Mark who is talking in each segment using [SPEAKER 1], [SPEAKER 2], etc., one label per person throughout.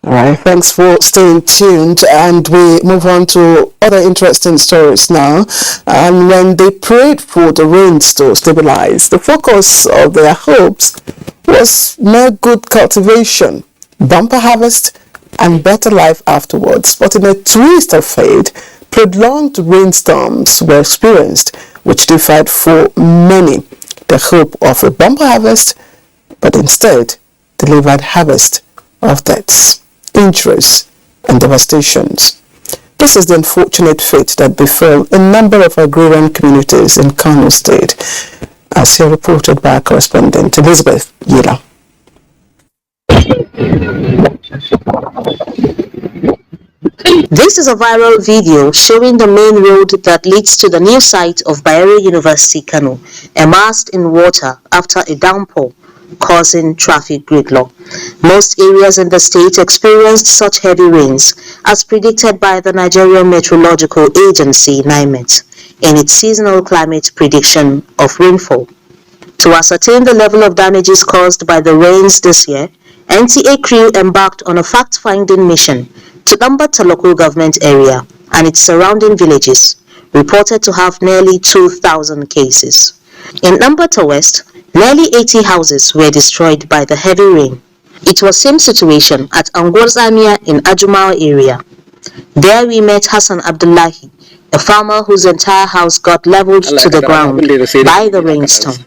[SPEAKER 1] All right, thanks for staying tuned, and we move on to other interesting stories now. And when they prayed for the rains to stabilize, the focus of their hopes was mere good cultivation, bumper harvest, and better life afterwards. But in a twist of fate, prolonged rainstorms were experienced, which defied for many the hope of a bumper harvest, but instead delivered harvest of deaths, injuries, and devastations. This is the unfortunate fate that befell a number of agrarian communities in Kano State, as here reported by our correspondent Elizabeth Yila.
[SPEAKER 2] This is a viral video showing the main road that leads to the new site of Bayero University, Kano, immersed in water after a downpour, causing traffic gridlock. Most areas in the state experienced such heavy rains, as predicted by the Nigerian Meteorological Agency, NIMET, in its seasonal climate prediction of rainfall. To ascertain the level of damages caused by the rains this year, NTA crew embarked on a fact-finding mission to Nambata local government area and its surrounding villages, reported to have nearly 2,000 cases. In Nambata West, nearly 80 houses were destroyed by the heavy rain. It was same situation at Angwarzamia in Ajumao area. There we met Hassan Abdullahi, a farmer whose entire house got leveled to the ground by the rainstorm.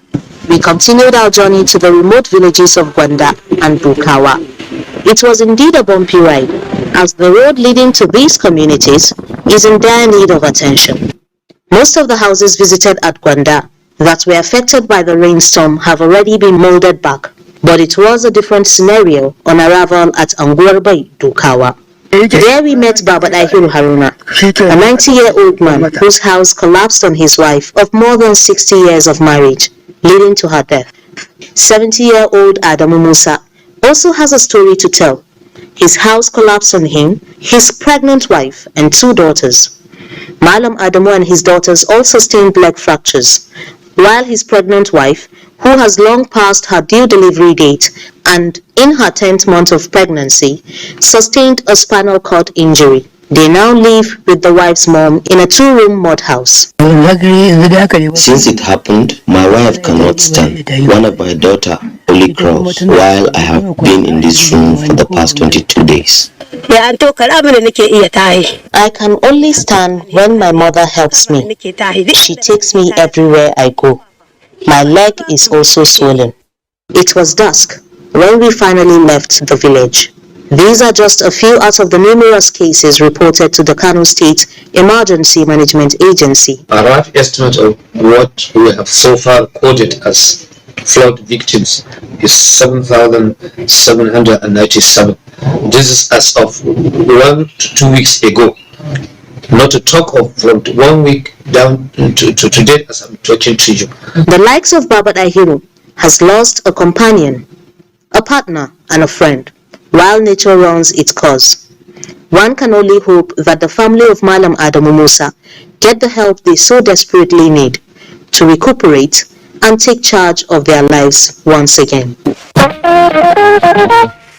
[SPEAKER 2] We continued our journey to the remote villages of Gwanda and Bukawa. It was indeed a bumpy ride, as the road leading to these communities is in dire need of attention. Most of the houses visited at Gwanda that were affected by the rainstorm have already been molded back, but it was a different scenario on arrival at Angwarba Dukawa. There we met Baba Dahiru Haruna, a 90-year-old man whose house collapsed on his wife of more than 60 years of marriage, leading to her death. 70-year-old Adamu Musa also has a story to tell. His house collapsed on him, his pregnant wife, and 2 daughters. Malam Adamu and his daughters also sustained leg fractures, while his pregnant wife, who has long passed her due delivery date and in her 10th month of pregnancy, sustained a spinal cord injury. They now live with the wife's mom in a 2-room mud house.
[SPEAKER 3] Since it happened, my wife cannot stand. One of my daughter only crawls, while I have been in this room for the past 22 days.
[SPEAKER 2] I can only stand when my mother helps me. She takes me everywhere I go. My leg is also swollen. It was dusk when we finally left the village. These are just a few out of the numerous cases reported to the Kano State Emergency Management Agency.
[SPEAKER 4] A rough estimate of what we have so far coded as flood victims is 7,797. This is as of 1 to 2 weeks ago. Not to talk of from 1 week down to today as I'm talking to you.
[SPEAKER 2] The likes of Baba Dahiru has lost a companion, a partner, and a friend, while nature runs its course. One can only hope that the family of Malam Adamu Musa get the help they so desperately need to recuperate and take charge of their lives once again.